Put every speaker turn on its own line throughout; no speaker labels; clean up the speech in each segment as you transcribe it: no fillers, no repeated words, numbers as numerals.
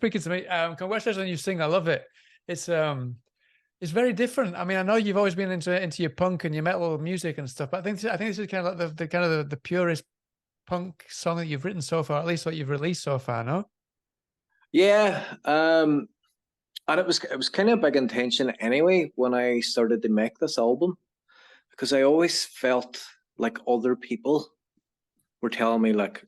speaking to me. Congratulations on your sing. I love it. It's very different. I mean, I know you've always been into your punk and your metal music and stuff, but I think this is kind of like the purest punk song that you've written so far, at least what you've released so far. No?
Yeah, and it was kind of a big intention anyway when I started to make this album, because I always felt like other people were telling me like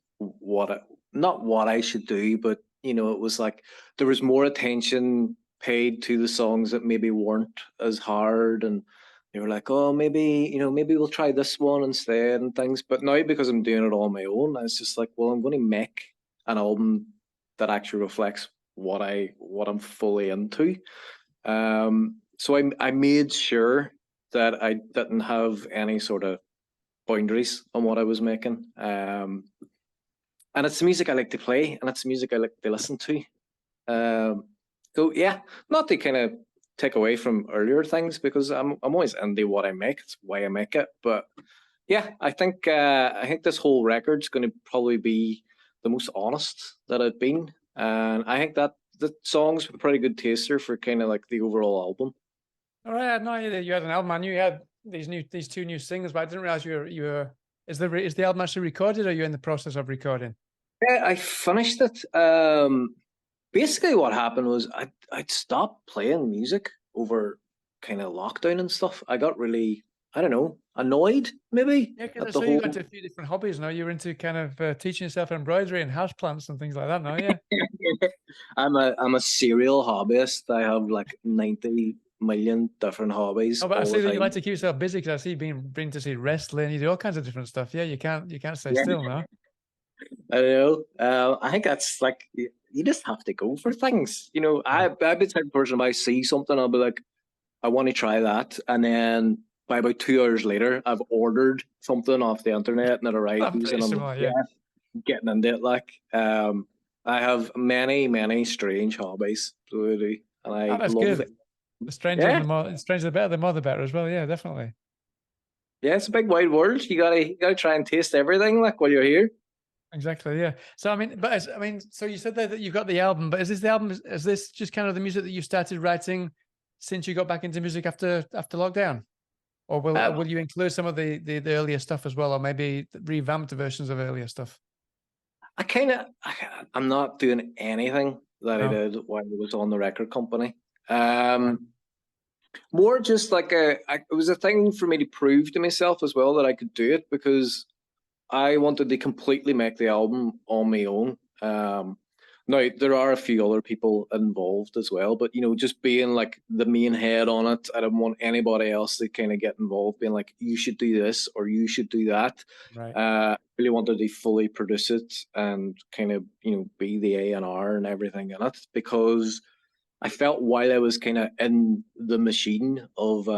not what I should do, but it was like there was more attention paid to the songs that maybe weren't as hard, and they were like, oh, maybe we'll try this one instead and things. But now, because I'm doing it on my own, it's just like, well, I'm going to make an album that actually reflects what I'm fully into. So I made sure that I didn't have any sort of boundaries on what I was making. And it's the music I like to play, and it's the music I like to listen to. So yeah, not to kind of take away from earlier things, because I'm always into what I make. It's why I make it. But yeah, I think this whole record's going to probably be the most honest that I've been, and I think that the songs a pretty good taster for kind of like the overall album.
All right, I had no idea you had an album. I knew you had these two new singles, but I didn't realize you were. Is the album actually recorded, or are you in the process of recording?
Yeah, I finished it. Basically, what happened was I'd stopped playing music over kind of lockdown and stuff. I got really, I don't know, annoyed maybe
Yeah, because I
at the
saw you
whole.
got into a few different hobbies now. You're into kind of teaching yourself embroidery and houseplants and things like that now, yeah.
I'm a serial hobbyist. I have like 90 million different hobbies
Oh, but I
all
see
the
that you
time.
like to keep yourself busy, because I see you been to see wrestling, you do all kinds of different stuff. Yeah, you can't stay
Yeah,
still now.
I know. I think that's like you just have to go for things. I'd be the type of person, if I see something, I'll be like, I want to try that, and then by about 2 hours later, I've ordered something off the internet and it
I'm
arrives,
pretty
and I'm like,
similar, yeah.
yeah, getting into it. Like, I have many strange hobbies, really, and
Oh,
I
that's
love it.
good. The stranger
Yeah,
the stranger the better, the more the better as well. Yeah, definitely.
yeah, it's a big wide world. You gotta try and taste everything, like while you're here.
Exactly, yeah. So I mean, so you said that you've got the album, but is this just kind of the music that you started writing since you got back into music after lockdown? Or
Um,
will you include some of the earlier stuff as well, or maybe revamped versions of earlier stuff?
I'm not doing anything that I
No.
did while I was on the record company.
Right.
More just like it was a thing for me to prove to myself as well that I could do it, because I wanted to completely make the album on my own. Now there are a few other people involved as well, but just being like the main head on it, I didn't want anybody else to kind of get involved, being like, you should do this or you should do that.
Right.
Really wanted to fully produce it and kind of be the A&R and everything in it, because I felt while I was kind of in the machine of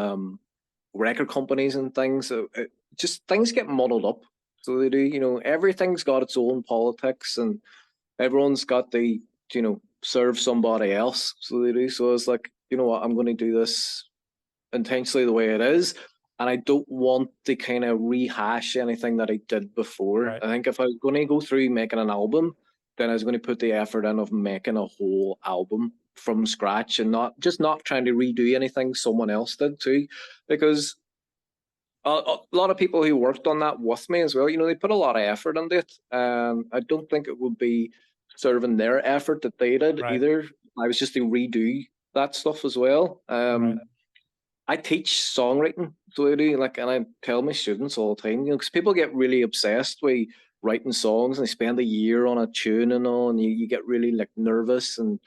record companies and things, just things get muddled up. So they do, everything's got its own politics, and everyone's got to, serve somebody else. So they do. So it's like, you know what, I'm going to do this intentionally the way it is. And I don't want to kind of rehash anything that I did before.
Right.
I think if I was going to go through making an album, then I was going to put the effort in of making a whole album from scratch, and not trying to redo anything someone else did too, because a lot of people who worked on that with me as well, they put a lot of effort into it. I don't think it would be serving their effort that they did
Right.
either. I was just to redo that stuff as well.
Right.
I teach songwriting, so I do, like, and I tell my students all the time, because people get really obsessed with writing songs, and they spend a year on a tune and all, and you get really like nervous and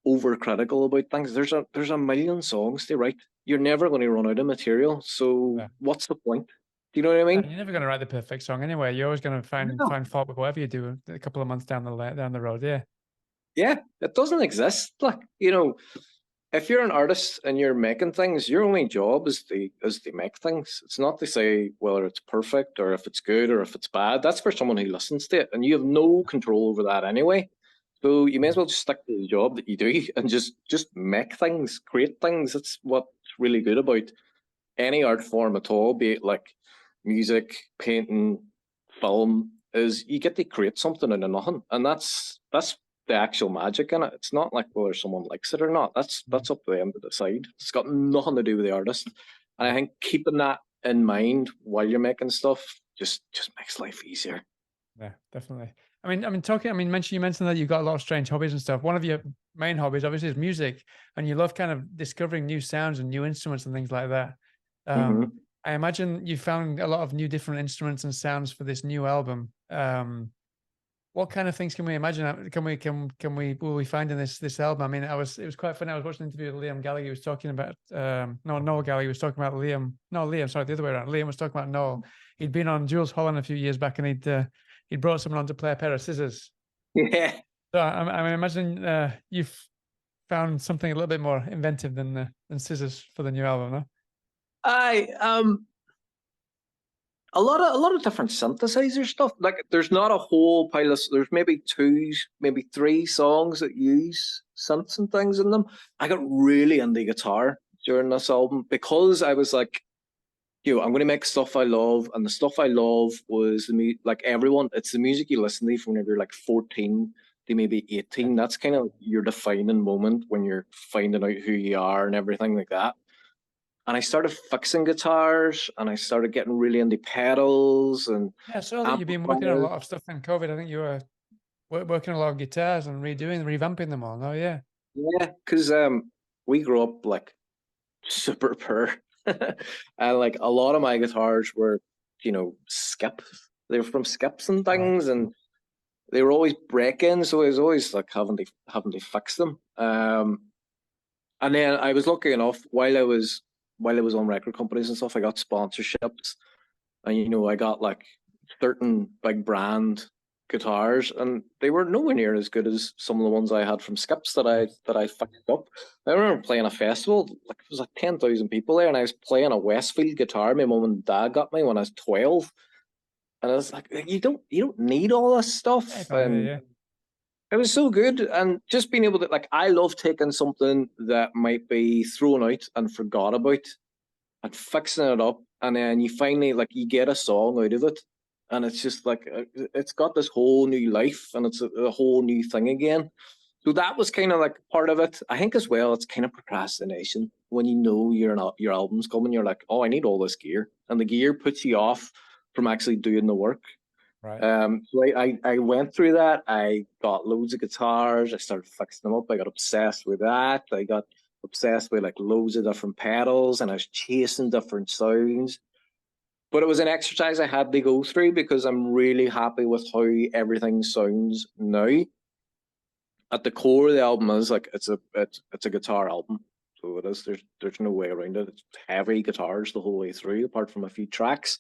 overcritical about things. There's a million songs to write. You're never going to run out of material. So
Yeah.
what's the point? Do you know what I
And
mean?
you're never going to write the perfect song anyway. You're always going to
No.
find fault with whatever you do a couple of months down the road. Yeah.
Yeah, it doesn't exist. Like, if you're an artist and you're making things, your only job is to make things. It's not to say whether it's perfect or if it's good or if it's bad. That's for someone who listens to it, and you have no control over that anyway. So you may as well just stick to the job that you do and just make things, create things. That's what's really good about any art form at all, be it like music, painting, film, is you get to create something out of nothing, and that's the actual magic in it. It's not like whether someone likes it or not. That's up to them to decide. It's got nothing to do with the artist. And I think keeping that in mind while you're making stuff just makes life easier.
Yeah, definitely. I mean, talking. I mean, you mentioned that you've got a lot of strange hobbies and stuff. One of your main hobbies, obviously, is music, and you love kind of discovering new sounds and new instruments and things like that.
Hmm.
I imagine you found a lot of new different instruments and sounds for this new album. What kind of things can we imagine? Will we find in this album? I mean, it was quite funny. I was watching an interview with Liam Gallagher. He was talking about no, Noel Gallagher was talking about Liam. No, Liam. Sorry, the other way around. Liam was talking about Noel. He'd been on Jules Holland a few years back, and he'd brought someone on to play a pair of scissors.
Yeah.
So I imagine you've found something a little bit more inventive than scissors for the new album, no?
I a lot of different synthesizer stuff. Like there's not a whole pile of, there's maybe two, maybe three songs that use synths and things in them. I got really into guitar during this album because I was like, I'm going to make stuff I love, and the stuff I love was like everyone. It's the music you listen to from when you're like 14 to maybe 18. That's kind of your defining moment when you're finding out who you are and everything like that. And I started fixing guitars, and I started getting really into pedals and
Yeah, I saw that you've been working on a
amplifiers.
lot of stuff in COVID. I think you were working on a lot of guitars and revamping them all. Oh, yeah.
Yeah, because we grew up like super poor, and like a lot of my guitars were, skips. They were from skips and
Right.
things, and they were always breaking, so I was always like having to fix them. And then I was lucky enough while I was on record companies and stuff, I got sponsorships, and I got like certain big brand guitars, and they were nowhere near as good as some of the ones I had from Skips that I fixed up. I remember playing a festival, like it was like 10,000 people there, and I was playing a Westfield guitar my mum and dad got me when I was 12, and I was like, you don't need all this
Yeah,
stuff, and
yeah.
it was so good. And just being able to, like, I love taking something that might be thrown out and forgot about and fixing it up, and then you finally, like, you get a song out of it, and it's just like it's got this whole new life, and it's a whole new thing again. So that was kind of like part of it. I think as well, it's kind of procrastination when you're not, your album's coming. You're like, oh, I need all this gear, and the gear puts you off from actually doing the work.
Right.
So I went through that. I got loads of guitars. I started fixing them up. I got obsessed with that. I got obsessed with like loads of different pedals, and I was chasing different sounds. But it was an exercise I had to go through because I'm really happy with how everything sounds now. At the core of the album is like it's a guitar album. So it is. There's no way around it. It's heavy guitars the whole way through, apart from a few tracks.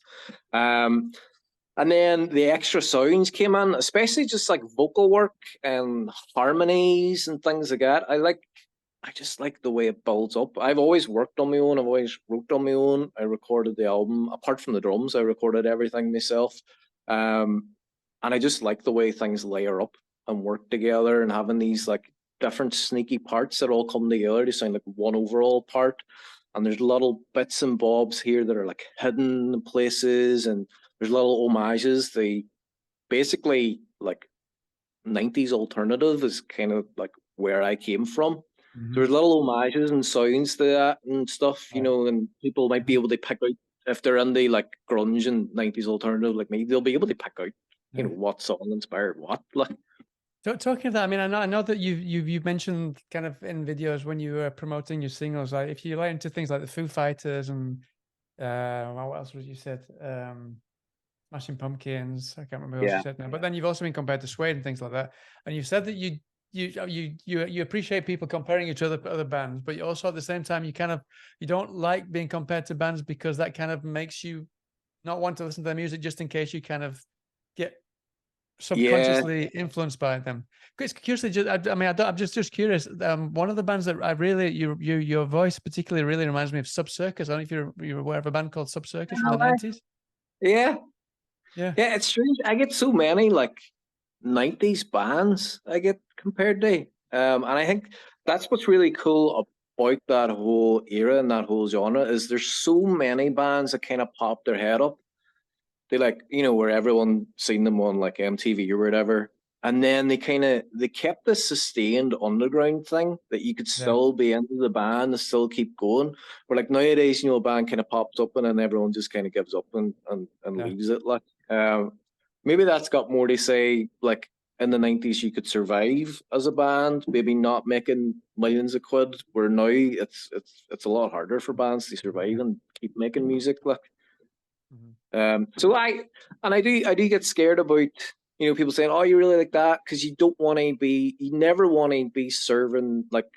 And then the extra sounds came in, especially just like vocal work and harmonies and things like that. I just like the way it builds up. I've always worked on my own. I've always wrote on my own. I recorded the album, apart from the drums, I recorded everything myself. And I just like the way things layer up and work together, and having these like different sneaky parts that all come together to sound like one overall part. And there's little bits and bobs here that are like hidden places, and there's little homages. They basically, like, 90s alternative is kind of like where I came from.
Mhm.
There's little homages and sounds to that and stuff,
Right.
and people might be able to pick out, if they're into like grunge and 90s alternative like me, they'll be able to pick out,
Yeah.
what song inspired what. Like,
Talking of that, I mean, I know that you've mentioned kind of in videos when you were promoting your singles, like if you like into things like the Foo Fighters and what else was you said? Smashing Pumpkins. I can't remember what else you
yeah,
said now. But then you've also been compared to Suede and things like that. And you've said that you appreciate people comparing you to other bands, but you also at the same time you don't like being compared to bands because that kind of makes you not want to listen to their music just in case you kind of get
yeah.
subconsciously influenced by them. It's curiously, I'm just curious. One of the bands that I really, your voice particularly really reminds me of Sub Circus. I don't know if you're aware of a band called Sub Circus from the 90s.
Yeah,
Yeah.
yeah, it's strange. I get so many like 90s bands I get compared to. And I think that's what's really cool about that whole era and that whole genre is there's so many bands that kind of pop their head up. They, like, where everyone seen them on like MTV or whatever, And then they kept this sustained underground thing that you could
Yeah.
still be into the band and still keep going. But like nowadays, a band kind of pops up and then everyone just kind of gives up and
Yeah.
leaves it. Like maybe that's got more to say. Like in the 90s, you could survive as a band, maybe not making millions of quid. Where now it's a lot harder for bands to survive and keep making music. Like so I do get scared about people saying, "Oh, you really like that," because you never want to be serving like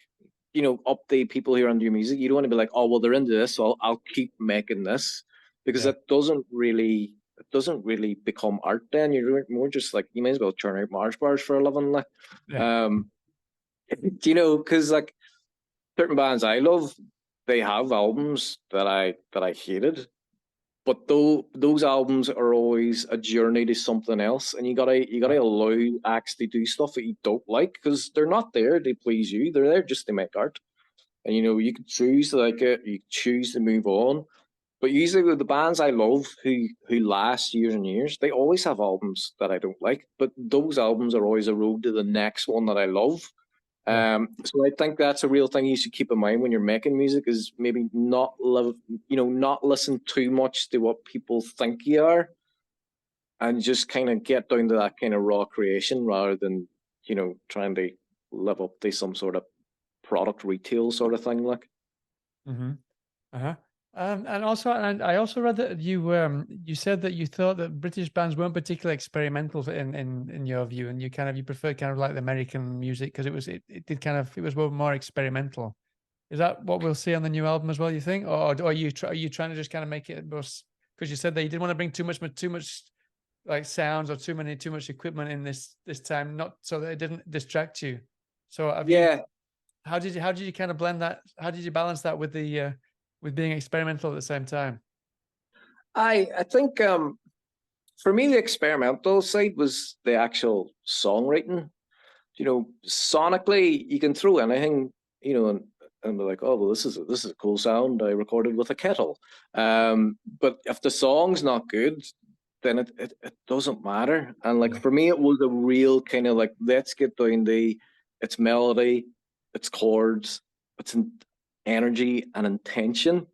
update people who are into your music. You don't want to be like, "Oh, well, they're into this, so I'll keep making this," because
Yeah.
it doesn't really become art. Then you're more just like you might as well churn out Mars bars for a living, like,
Yeah.
because like certain bands I love, they have albums that I hated, but though those albums are always a journey to something else, and you gotta allow acts to do stuff that you don't like because they're not there to please you. They're there just to make art, and you can choose to like it, you can choose to move on. But usually with the bands I love who last years and years, they always have albums that I don't like, but those albums are always a road to the next one that I love.
Yeah.
So I think that's a real thing you should keep in mind when you're making music is maybe not not listen too much to what people think you are, and just kind of get down to that kind of raw creation rather than trying to live up to some sort of product retail sort of thing. Like,
Mm-hmm. Uh-huh. And also, and I also read that you said that you thought that British bands weren't particularly experimental in your view, and you preferred kind of like the American music because it was more experimental. Is that what we'll see on the new album as well? You think, or are you trying to just kind of make it because you said that you didn't want to bring too much like sounds or too much equipment in this time, not so that it didn't distract you. So
yeah,
how did you kind of blend that? How did you balance that with the with being experimental at the same time?
I think for me the experimental side was the actual songwriting. Sonically you can throw anything, and be like, oh well, this is a cool sound I recorded with a kettle. But if the song's not good, then it doesn't matter. And like
Yeah.
for me, it was a real kind of like let's get down to its melody, its chords, its energy and intention.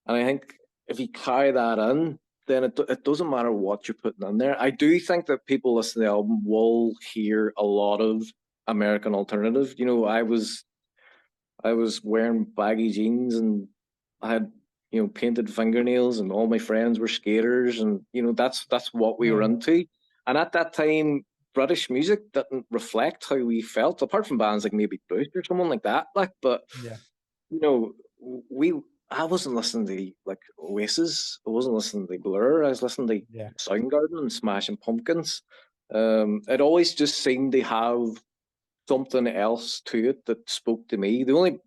And I think if you carry that in, then it doesn't matter what you're putting in there. I do think that people listening to the album will hear a lot of American alternative. I was wearing baggy jeans and I had painted fingernails and all my friends were skaters and that's what we were
Yeah.
into. And at that time, British music didn't reflect how we felt, apart from bands like maybe Bush or someone like that. Like, but
Yeah.
you know, we I wasn't listening to like Oasis. I wasn't listening to Blur. I was listening to
Yeah.
Soundgarden and Smashing Pumpkins. It always just seemed to have something else to it that spoke to me. The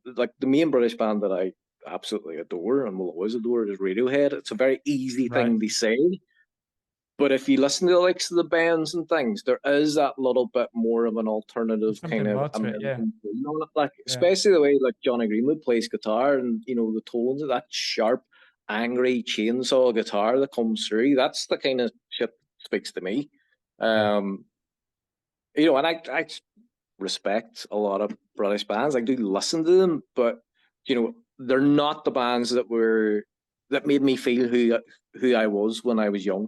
main British band that I absolutely adore and will always adore is Radiohead. It's a very easy
Right.
thing to say, but if you listen to the likes of the bands and things, there is that little bit more of an
There's
alternative kind
something
of
more to it. Yeah.
American feel on it. Like
Yeah.
especially the way like Johnny Greenwood plays guitar and the tones of that sharp, angry chainsaw guitar that comes through. That's the kind of shit that speaks to me.
Yeah.
Um, and I respect a lot of British bands. I do listen to them, but they're not the bands that made me feel who I was when I was young.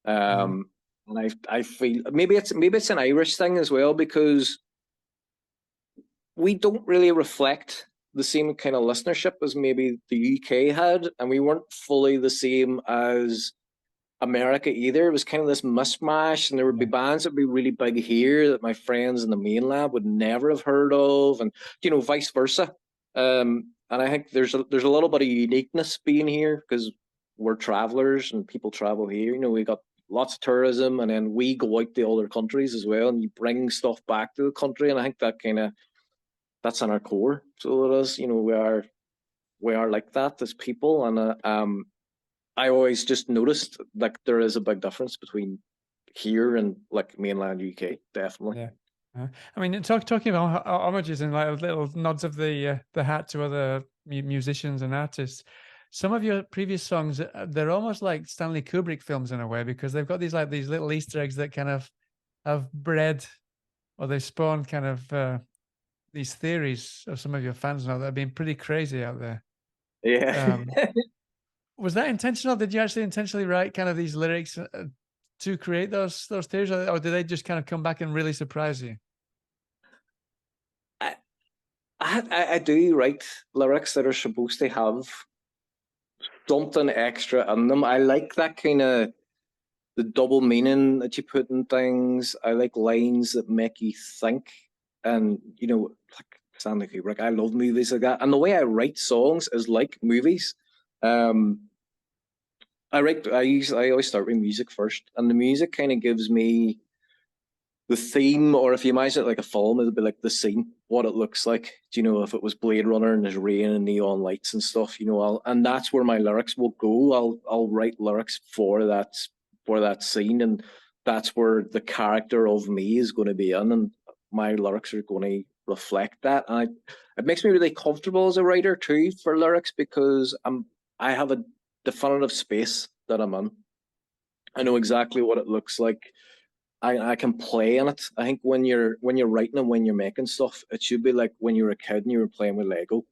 Mhm.
And I feel maybe it's an Irish thing as well because we don't really reflect the same kind of listenership as maybe the UK had, and we weren't fully the same as America either. It was kind of this mishmash, and there would be
Yeah.
bands that would be really big here that my friends in the mainland would never have heard of, and vice versa. And I think there's a little bit of uniqueness being here because we're travelers and people travel here. We got lots of tourism, and then we go out to other countries as well, and you bring stuff back to the country, and I think that's in our core. So it is. We are like that as people, and I always just noticed like there is a big difference between here and like mainland UK, definitely.
Yeah. I mean, talking about homages and like little nods of the hat to other musicians and artists. Some of your previous songs, they're almost like Stanley Kubrick films in a way because they've got these little Easter eggs that kind of have bred, or they spawned kind of these theories of some of your fans now that have been pretty crazy out there.
Yeah.
Um, was that intentional? Did you actually intentionally write kind of these lyrics to create those theories, or did they just kind of come back and really surprise you?
I, I do write lyrics that are supposed to have something extra in them. I like that kind of the double meaning that you put in things. I like lines that make you think, and like Stanley Kubrick. I love movies like that, and the way I write songs is like movies. Um, I always start with music first, and the music kind of gives me the theme, or if you imagine it like a film, it'll be like the scene, what it looks like. Do you know, if it was Blade Runner and there's rain and neon lights and stuff, and that's where my lyrics will go. I'll write lyrics for that scene, and that's where the character of me is going to be in, and my lyrics are going to reflect that. And it makes me really comfortable as a writer too for lyrics, because I have a definitive space that I'm in. I know exactly what it looks like. I can play in it. I think when you're writing and when you're making stuff, it should be like when you were a kid and you were playing with Lego.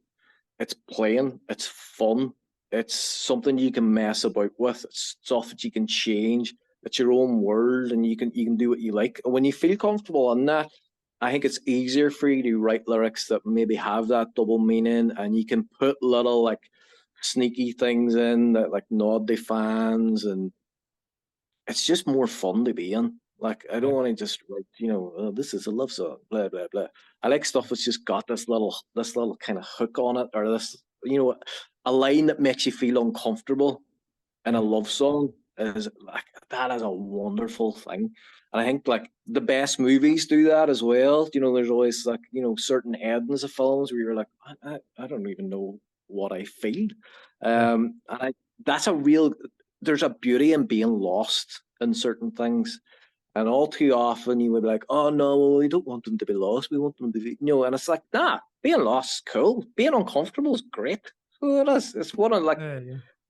It's playing, it's fun, it's something you can mess about with, it's stuff that you can change. It's your own world, and you can do what you like. And when you feel comfortable in that, I think it's easier for you to write lyrics that maybe have that double meaning, and you can put little like sneaky things in that like nod to fans, and it's just more fun to be in. Like, I don't
Yeah.
want to just write, oh, this is a love song, blah blah blah. I like stuff that's just got this little kind of hook on it, or this, a line that makes you feel uncomfortable in a
Yeah.
love song is like that is a wonderful thing. And I think like the best movies do that as well. There's always like, certain endings of films where you're like, I don't even know what I feel.
Yeah.
And that's a real, there's a beauty in being lost in certain things. And all too often you would be like, oh no, we don't want them to be lost. We want them to be, and it's like, nah, being lost is cool. Being uncomfortable is great. So it is. It's one of like
Yeah.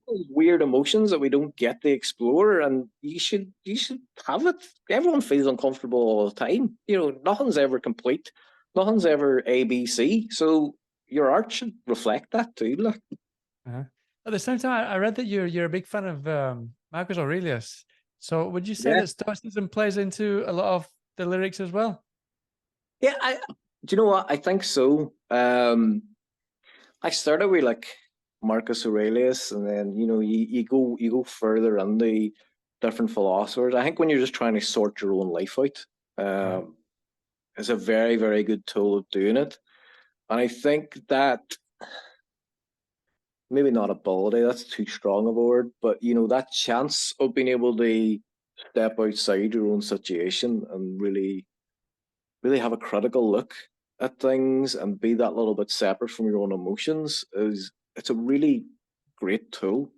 those weird emotions that we don't get to explore, and you should have it. Everyone feels uncomfortable all the time. Nothing's ever complete. Nothing's ever ABC. So your art should reflect that too. Like,
Uh-huh. At the same time, I read that you're a big fan of Marcus Aurelius. So would you say
yeah,
that Stoicism plays into a lot of the lyrics as well?
yeah. Do you know what? I think so. I started with like Marcus Aurelius, and then you go further into different philosophers. I think when you're just trying to sort your own life out,
Yeah.
is a very very good tool of doing it. And I think that maybe not ability, that's too strong of a word, but that chance of being able to step outside your own situation and really, really have a critical look at things and be that little bit separate from your own emotions it's a really great tool.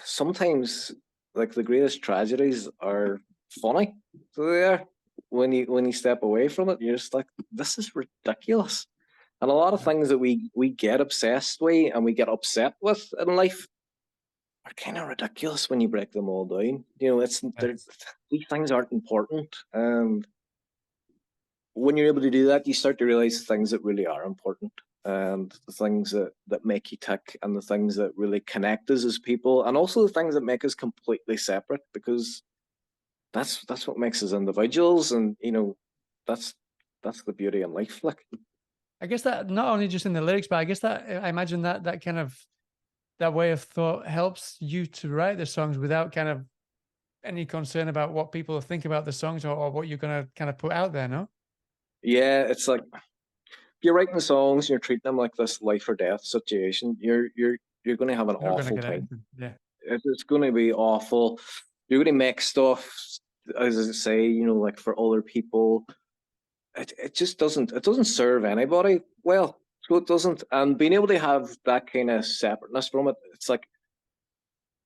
Sometimes like the greatest tragedies are funny. So they are. When you step away from it, you're just like, this is ridiculous. And a lot of
Yeah.
things that we get obsessed with and we get upset with in life are kind of ridiculous when you break them all down.
Yeah.
These things aren't important, and when you're able to do that, you start to realize the things that really are important, and the things that make you tick, and the things that really connect us as people, and also the things that make us completely separate, because that's what makes us individuals, and that's that's the beauty in life. Like,
I guess that not only just in the lyrics, but I guess that I imagine that kind of that way of thought helps you to write the songs without kind of any concern about what people think about the songs, or what you're gonna kind of put out there, no?
yeah, it's like you're writing songs, you're treating them like this life or death situation. You're going to have an
You're not gonna
awful
get
time.
anything. Yeah.
It's going to be awful. You're going to make stuff, as I say, like for other people. It just doesn't serve anybody well. So it doesn't. And being able to have that kind of separateness from it, it's like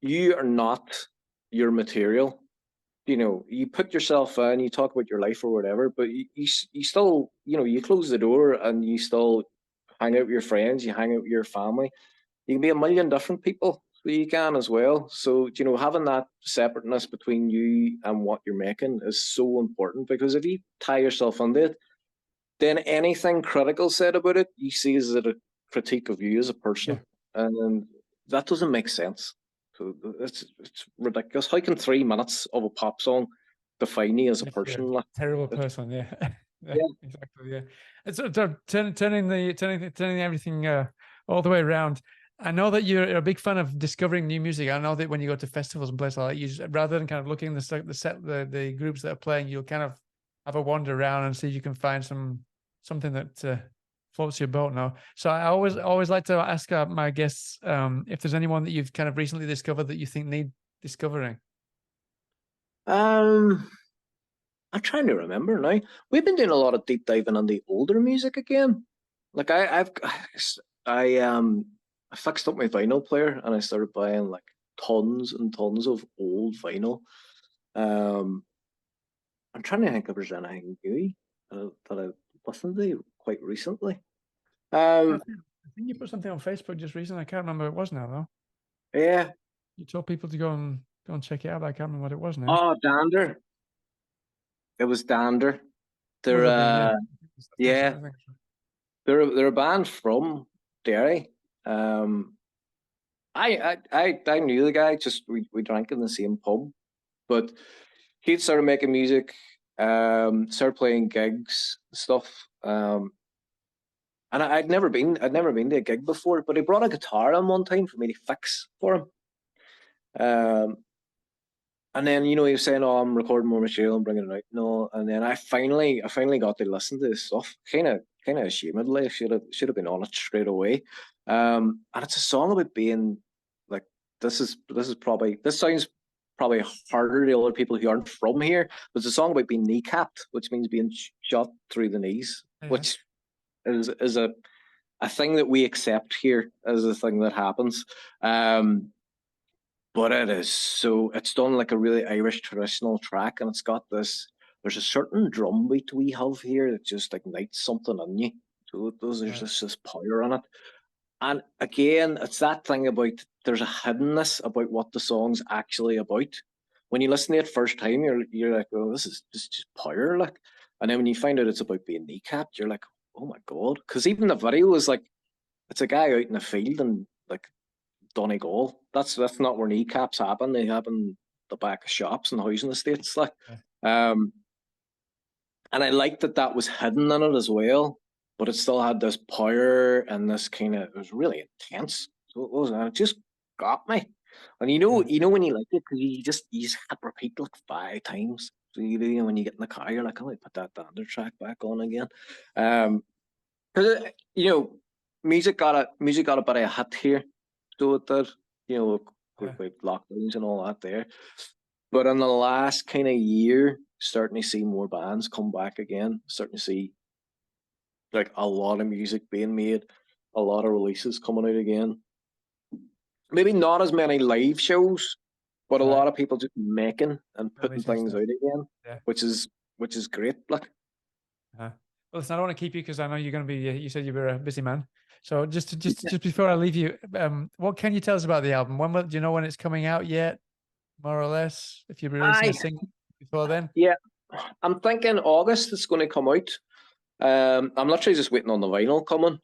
you are not your material. You put yourself in, you talk about your life or whatever, but you still, you close the door and you still hang out with your friends, you hang out with your family. You can be a million different people. So you can as well. So, you know, having that separateness between you and what you're making is so important, because if you tie yourself into it, then anything critical said about it, you see as a critique of you as a
Yeah.
person. And that doesn't make sense. So it's ridiculous. How can 3 minutes of a pop song define you as a
Make you
person?
a terrible person. Yeah. Yeah,
Yeah.
exactly. Yeah. It's turning everything all the way around. I know that you're a big fan of discovering new music. I know that when you go to festivals and places like that, you just, rather than kind of looking at the groups that are playing, you'll kind of have a wander around and see if you can find something that floats your boat now. So I always like to ask my guests if there's anyone that you've kind of recently discovered that you think need discovering.
Um, I'm trying to remember now. We've been doing a lot of deep diving on the older music again. Like I fixed up my vinyl player and I started buying like tons and tons of old vinyl. Um, I'm trying to think if there's anything new that I listened to quite recently.
Yeah,
Um,
I think you put something on Facebook just recently. I can't remember what it was now though.
yeah.
You told people to go and check it out, but I can't remember what it was now.
Oh, Dander. It was Dander.
Would
They're
have been, yeah.
yeah, they're a band from Derry. Um, I knew the guy. Just we drank in the same pub, but he'd started making music. Started playing gigs stuff. And I'd never been to a gig before, but he brought a guitar on one time for me to fix for him. Um, and then you know he was saying, "Oh, I'm recording more material and bringing it out." No, and then I finally got to listen to his stuff. Kind of ashamedly, I should have been on it straight away. And it's a song about being like this sounds probably harder to other people who aren't from here, but it's a song about being kneecapped, which means being shot through the knees,
Yeah.
which is a thing that we accept here as a thing that happens. But it's done like a really Irish traditional track, and it's got there's a certain drum beat we have here that just ignites something in you. So there's
Right.
just this power in it. And again, it's that thing about there's a hiddenness about what the song's actually about. When you listen to it first time, you're like, oh, this is just power, like. And then when you find out it's about being kneecapped, you're like, oh my god. Because even the video is like, it's a guy out in the field and like Donegal. That's not where kneecaps happen. They happen the back of shops and housing estates, like.
Yeah.
Um, and I liked that was hidden in it as well, but it still had this power and this kind of, it was really intense. So it was, and it just got me. And
Yeah.
you know when you like it because you just had to repeat like 5 times. So you do, when you get in the car, you're like, oh, I put that Dander track back on again. Because you know, music got a bit of a hit here, so it did. You know,
Yeah.
with lockdowns and all that there. But in the last kind of year, starting to see more bands come back again, starting to see like a lot of music being made, a lot of releases coming out again. Maybe not as many live shows, but a
Right.
lot of people just making and putting
Releasing
things
stuff.
out again,
Yeah.
which is great. Like,
Well, listen, I don't want to keep you because I know you're going to be. You said you were a busy man. So just before I leave you, what can you tell us about the album? Do you know when it's coming out yet? More or less, if you're releasing a
I
single before then.
yeah, I'm thinking August it's going to come out. I'm literally just waiting on the vinyl coming.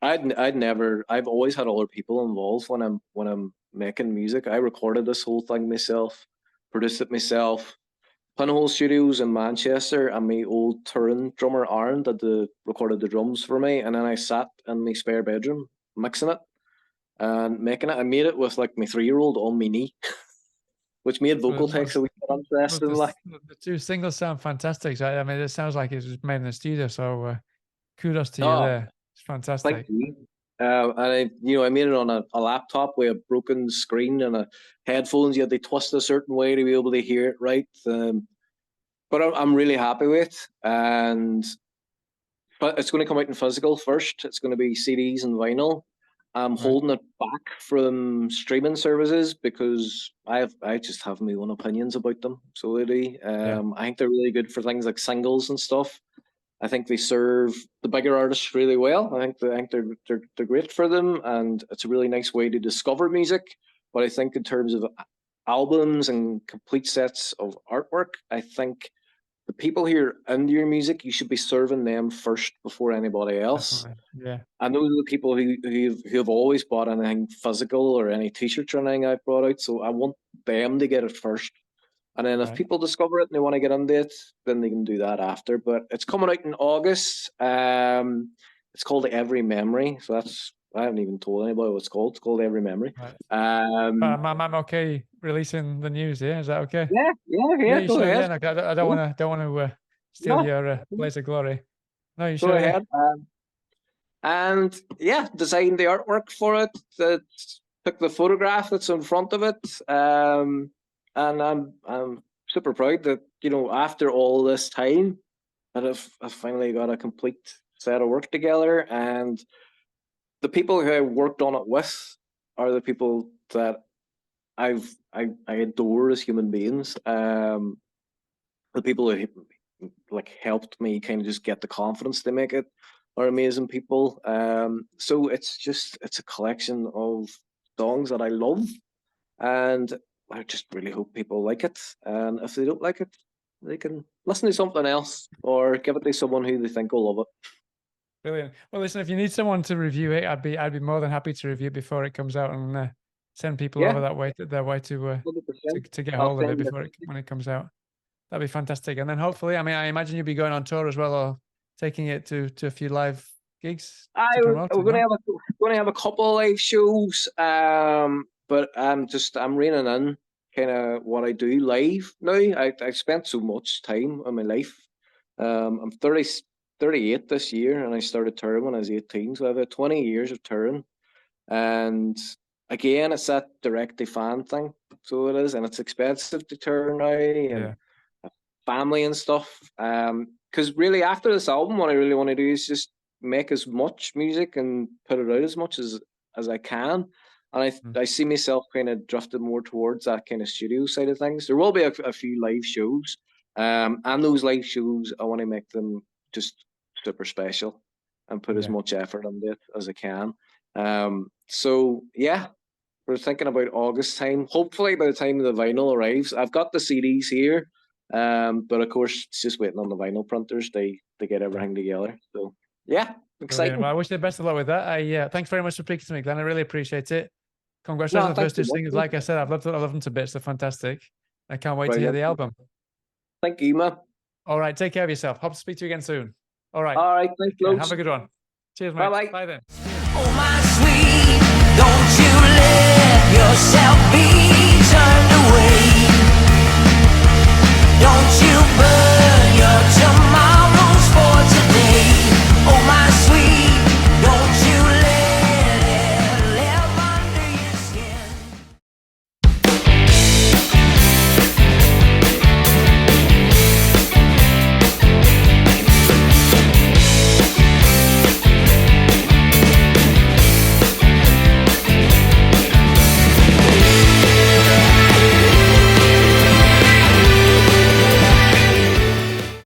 I've always had other people involved when I'm making music. I recorded this whole thing myself, produced it myself. Pinhole Studios in Manchester, and my old touring drummer Aaron recorded the drums for me, and then I sat in my spare bedroom mixing it and making it. I made it with like my 3-year-old on my knee, which made vocal takes a wee bit interesting. Like,
The two singles sound fantastic. So, I mean, it sounds like it was made in the studio. So kudos to you
oh,
there. It's
thank
fantastic.
you. I made it on a laptop with a broken screen and a headphones. You had to twist a certain way to be able to hear it right. But I'm really happy with it. But it's going to come out in physical first. It's going to be CDs and vinyl. I'm
Right.
holding it back from streaming services because I just have my own opinions about them. So really,
Yeah.
I think they're really good for things like singles and stuff. I think they serve the bigger artists really well. I think they're great for them, and it's a really nice way to discover music. But I think in terms of albums and complete sets of artwork, I think the people who are into your music, you should be serving them first before anybody else.
Definitely. Yeah.
And those are the people who have always bought anything physical or any t-shirts or anything I've brought out. So I want them to get it first. And then if
Right.
people discover it and they want to get into it, then they can do that after. But it's coming out in August. It's called Every Memory. So I haven't even told anybody what it's called. It's called Every Memory.
Right. I'm okay releasing the news. Yeah, is that okay?
Yeah.
You
Go
sure?
ahead.
Yeah, like, I don't want to steal
No,
your blaze of glory. No, you
go
sure?
ahead. And yeah, designed the artwork for it. Took the photograph that's in front of it. And I'm super proud that, you know, after all this time, that I've finally got a complete set of work together. And the people who I worked on it with are the people that I adore as human beings. The people who like helped me kind of just get the confidence to make it are amazing people. So it's a collection of songs that I love, and I just really hope people like it. And if they don't like it, they can listen to something else or give it to someone who they think will love it.
Brilliant. Well, listen, if you need someone to review it, I'd be more than happy to review it before it comes out and send people over that way to get hold of it before when it comes out. That'd be fantastic. And then hopefully, I mean, I imagine you'll be going on tour as well, or taking it to a few live gigs to promote it.
We're going to have a couple of live shows, but I'm reining in kind of what I do live now. I spent so much time in my life. I'm 38 this year, and I started touring when I was 18, so I've had 20 years of touring. And again, it's that direct to fan thing, so it is, and it's expensive to tour now, and family and stuff. Because really, after this album, what I really want to do is just make as much music and put it out as much as I can. And I see myself kind of drifting more towards that kind of studio side of things. There will be a few live shows, and those live shows, I want to make them just super special and put as much effort into it as I can. So yeah, we're thinking about August time. Hopefully by the time the vinyl arrives, I've got the CDs here. But of course, it's just waiting on the vinyl printers. They get everything together. So yeah, exciting.
Well, I wish you the best of luck with that. Thanks very much for speaking to me, Glenn. I really appreciate it. Congratulations on the first two singles. Like I said, I love them to bits. They're fantastic. I can't wait to hear the album.
Thank you, man.
All right, take care of yourself. Hope to speak to you again soon. All right.
All right, thanks,
have a good one. Cheers, mate.
Bye-bye.
Bye then.
Oh, my sweet